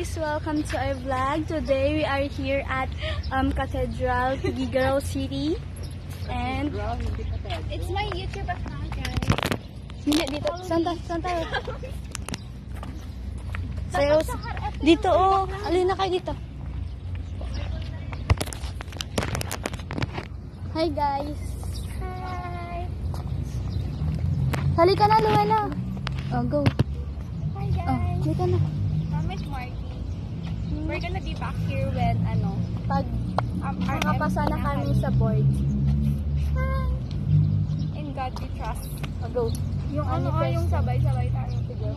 guys! Welcome to our vlog. Today we are here at Cathedral, Tuguegarao City. And It's my YouTube account, guys. hindi dito. Saan tayo? Sales. Dito oh. Alin na kayo dito. Hi guys. Hi. Halika na, Luella. Oh, go. Hi, Oh, guys. halika na. Miss Marky. We're gonna be back here when, Pag makapasa na kami sa board. In God we trust. Oh, go. Yung yung sabay-sabay tayo. Sige.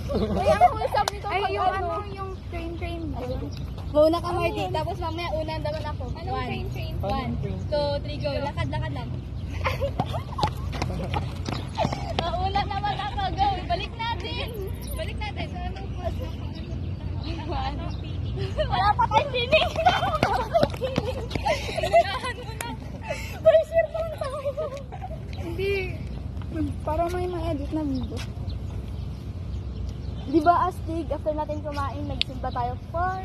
Ay, ang wholesome nito. Ay, yung train. Muna ka, Marty. Tapos mamaya unang naman ako. Anong train? 1, 2, 3, go. Lakad lang. Una naman ako. Go. Balik natin. So, anong wala pa kayong feeling. Unahan mo na. Pressure pa lang tayo. Hindi. Para may ma-edit na video. Di ba astig, after natin kumain, nagsimba tayo for...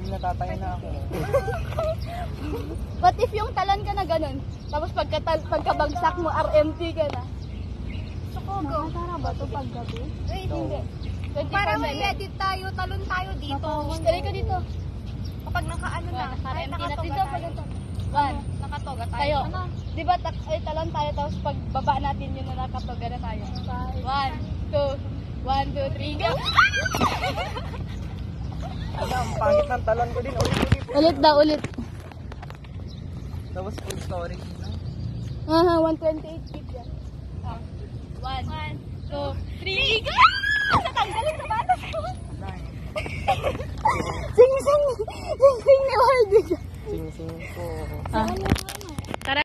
Natatay na ako. What if yung talan ka na ganun? Tapos pagkabagsak mo, RMT ka na. Go. Nakatara ba ito paggabi? Wait, hindi. 24/7. Para may edit tayo, talon tayo dito. Dali ka dito. Kapag nakaano na. Ay, nakatoga tayo. 1. Nakatoga tayo. Tayo. Ano? Di ba talon tayo, tapos pagbaba natin yun na nakatoga na tayo. 1, 2, 3, go! Ano, ang pangit ng talon ko din. Ulit. Tapos full story. Aha, 128 feet yan. 1, 2, 3, go! Natanggalin sa batas ko. Sing ni Wardy. Sing-sing po. Ah.